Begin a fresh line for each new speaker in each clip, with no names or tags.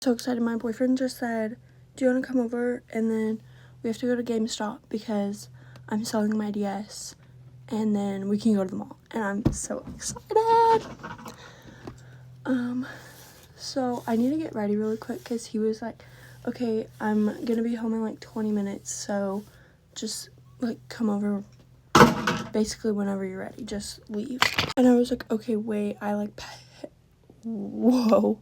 so excited. My boyfriend just said, do you want to come over? And then we have to go to GameStop because I'm selling my DS. And then we can go to the mall. And I'm so excited. So I need to get ready really quick because he was like, okay, I'm going to be home in like 20 minutes. So just like come over basically whenever you're ready. Just leave. And I was like, okay, wait. Whoa.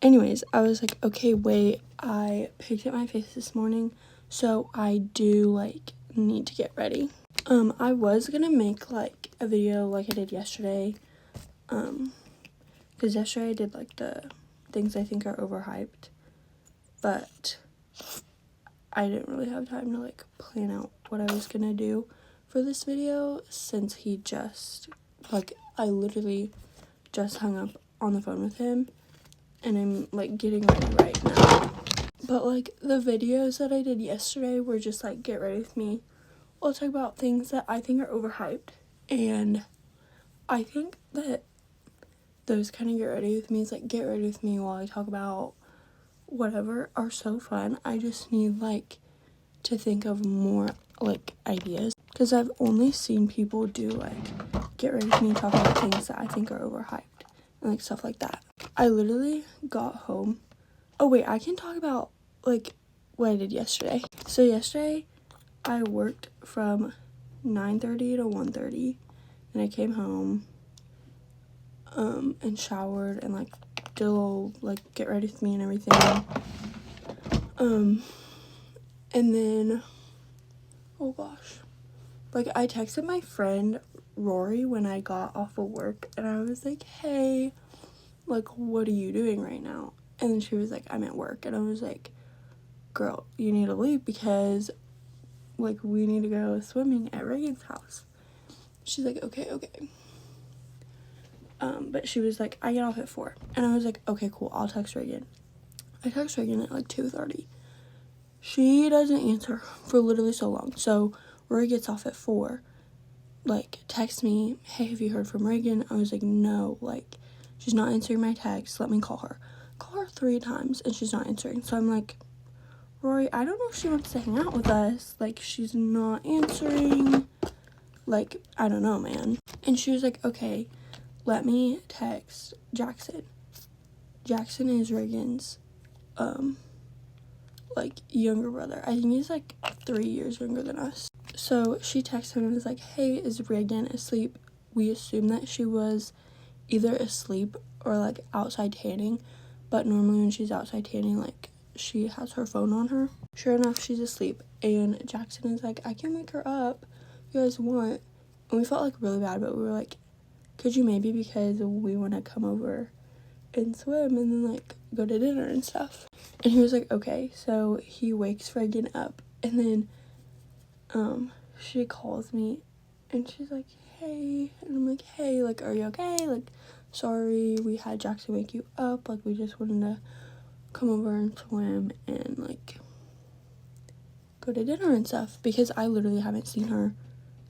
Anyways, I was like, okay, wait. I picked up my face this morning. So I do like need to get ready. I was gonna make like a video like I did yesterday, because yesterday I did like the things I think are overhyped, but I didn't really have time to like plan out what I was gonna do for this video since he just, like, I literally just hung up on the phone with him and I'm like getting ready right now. But like the videos that I did yesterday were just like get ready with me. We'll talk about things that I think are overhyped, and I think that those kind of get ready with me is like get ready with me while I talk about whatever are so fun. I just need like to think of more like ideas because I've only seen people do like get ready with me talk about things that I think are overhyped and like stuff like that. I literally got home. Oh wait, I can talk about like what I did yesterday. So yesterday I worked from 9:30 to 1:30 and I came home and showered and like did a little like get ready with me and everything. And then oh gosh, like I texted my friend Rory when I got off of work and I was like, hey, like what are you doing right now? And then she was like, I'm at work. And I was like, girl, you need to leave because like we need to go swimming at Reagan's house. She's like, okay. But she was like, I get off at 4. And I was like, okay, cool, I'll text Reagan. I text Reagan at like 2:30. She doesn't answer for literally so long. So Rory gets off at 4, like texts me, hey, have you heard from Reagan? I was like, no, like she's not answering my text, let me call her. Call her 3 times and she's not answering. So I'm like, Rory, I don't know if she wants to hang out with us, like she's not answering, like I don't know, man. And she was like, okay, let me text Jackson. Jackson is Reagan's like younger brother. I think he's like 3 years younger than us. So she texted him and was like, hey, is Reagan asleep? We assumed that she was either asleep or like outside tanning, but normally when she's outside tanning, like she has her phone on her. Sure enough, she's asleep, and Jackson is like, I can wake her up if you guys want. And we felt like really bad, but we were like, could you maybe, because we want to come over and swim and then like go to dinner and stuff. And he was like, okay. So he wakes Reagan up, and then she calls me and she's like, hey. And I'm like, hey, like are you okay? Like sorry we had Jackson wake you up, like we just wanted to come over and swim and like go to dinner and stuff, because I literally haven't seen her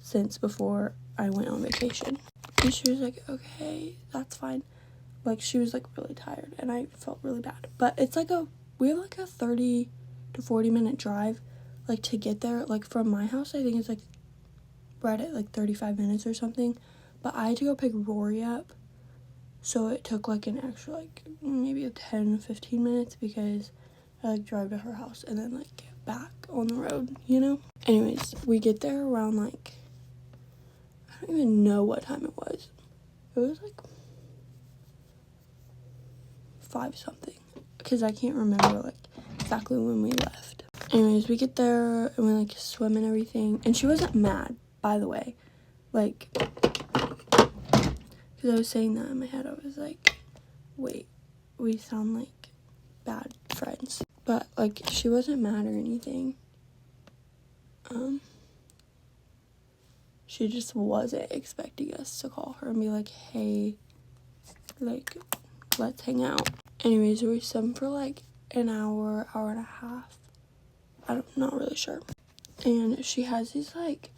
since before I went on vacation. And she was like, okay, that's fine. Like she was like really tired and I felt really bad, but it's like we have like a 30 to 40 minute drive like to get there. Like from my house I think it's like right at like 35 minutes or something, but I had to go pick Rory up, so it took like an extra like maybe 10-15 minutes because I like drive to her house and then like get back on the road, you know. Anyways, we get there around like, I don't even know what time it was. It was like 5 something because I can't remember like exactly when we left. Anyways, we get there and we like swim and everything, and she wasn't mad, by the way, like because I was saying that in my head. I was like, wait, we sound like bad friends, but like she wasn't mad or anything. She just wasn't expecting us to call her and be like, hey, like let's hang out. Anyways, we swim for like an hour and a half. I'm not really sure. And she has these like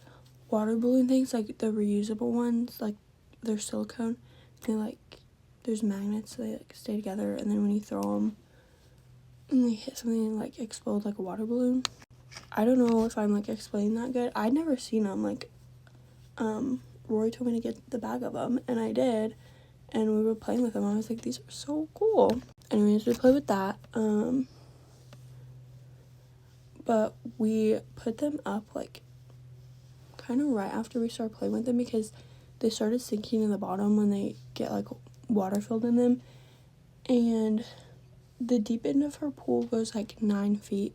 water balloon things, like the reusable ones, like they're silicone. They like, there's magnets, so they like stay together, and then when you throw them, and they hit something and like explode like a water balloon. I don't know if I'm like explaining that good. I'd never seen them. Like Rory told me to get the bag of them, and I did, and we were playing with them. I was like, these are so cool. Anyways, we played with that. But we put them up like kind of right after we started playing with them, because they started sinking in the bottom when they get like water filled in them. And the deep end of her pool goes like 9 feet,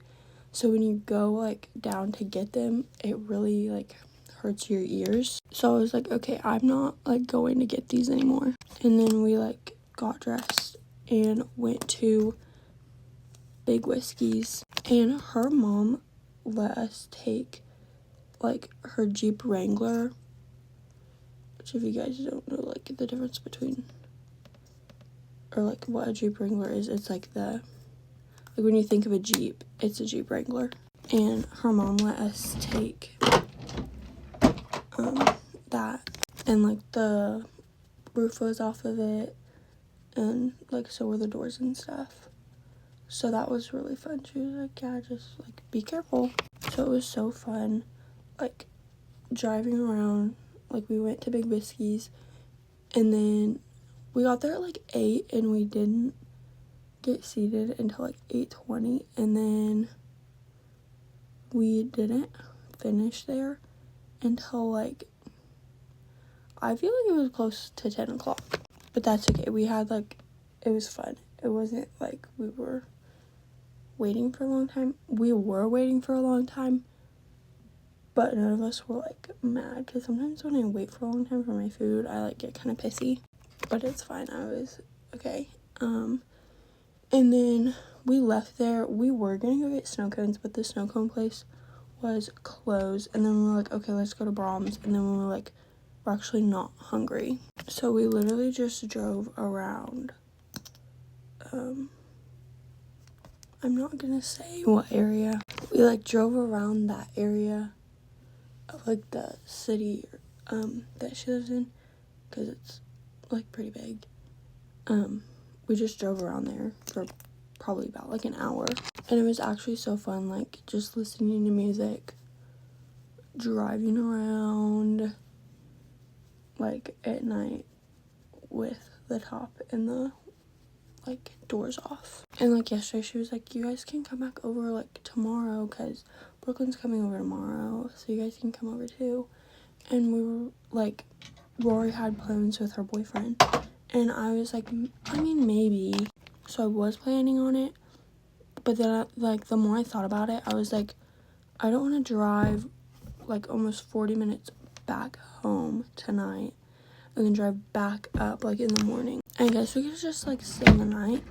so when you go like down to get them, it really like hurts your ears. So I was like, okay, I'm not like going to get these anymore. And then we like got dressed and went to Big Whiskey's, and her mom let us take like her Jeep Wrangler, which if you guys don't know like the difference between, or like what a Jeep Wrangler is, it's like when you think of a Jeep, it's a Jeep Wrangler. And her mom let us take that, and like the roof was off of it, and like so were the doors and stuff. So that was really fun. She was like, yeah, just like be careful. So it was so fun, like driving around. Like we went to Big Whiskey's, and then we got there at like 8, and we didn't get seated until like 8:20, and then we didn't finish there until like, I feel like it was close to 10 o'clock, but that's okay. We had like, it was fun. It wasn't like we were waiting for a long time. We were waiting for a long time, but none of us were like mad, because sometimes when I wait for a long time for my food, I like get kind of pissy, but it's fine. I was okay. And then we left there. We were gonna go get snow cones, but the snow cone place was closed. And then we were like, okay, let's go to Brahms. And then we were like, we're actually not hungry. So we literally just drove around. I'm not gonna say what area. We like drove around that area of like the city that she lives in, because it's like pretty big. We just drove around there for probably about like an hour, and it was actually so fun, like just listening to music, driving around like at night with the top and the like doors off. And like yesterday she was like, you guys can come back over like tomorrow, because Brooklyn's coming over tomorrow, so you guys can come over too. And we were like, Rory had plans with her boyfriend, and I was like, I mean, maybe. So I was planning on it, but then like the more I thought about it, I was like, I don't want to drive like almost 40 minutes back home tonight and then drive back up like in the morning. And I guess we could just like stay the night,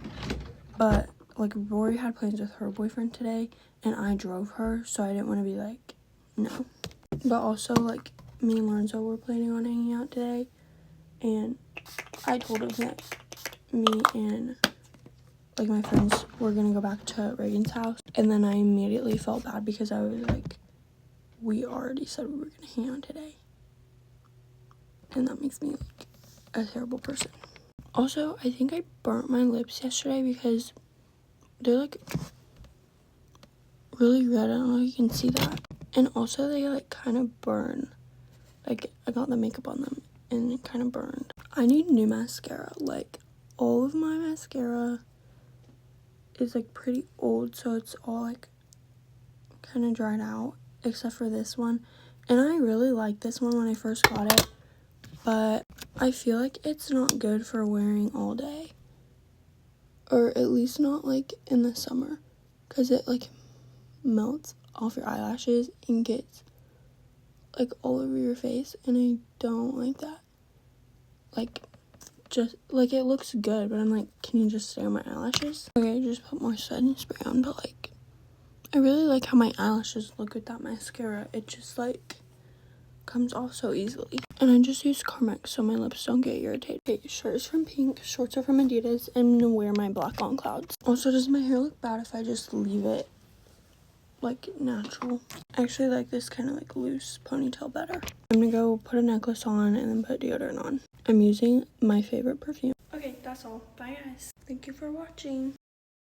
but like Rory had plans with her boyfriend today, and I drove her, so I didn't want to be like, no. But also like me and Lorenzo were planning on hanging out today, and I told him that me and like my friends were gonna go back to Reagan's house, and then I immediately felt bad because I was like, we already said we were gonna hang out today, and that makes me like a terrible person. Also, I think I burnt my lips yesterday because they're like really red. I don't know if you can see that. And also they like kind of burn. Like I got the makeup on them and it kind of burned. I need new mascara. Like all of my mascara is like pretty old, so it's all like kind of dried out except for this one. And I really like this one when I first got it, but I feel like it's not good for wearing all day, or at least not like in the summer, because it like melts off your eyelashes and gets like all over your face, and I don't like that. Like just like it looks good, but I'm like, can you just stay on my eyelashes? Okay, I just put more setting spray on, but like I really like how my eyelashes look with that mascara. It just like comes off so easily. And I just use Carmex so my lips don't get irritated. Okay, shirt is from Pink, shorts are from Adidas, and I'm gonna wear my black on clouds. Also, does my hair look bad if I just leave it like natural? I actually like this kind of like loose ponytail better. I'm gonna go put a necklace on and then put deodorant on. I'm using my favorite perfume. Okay, that's all. Bye guys. Thank you for watching.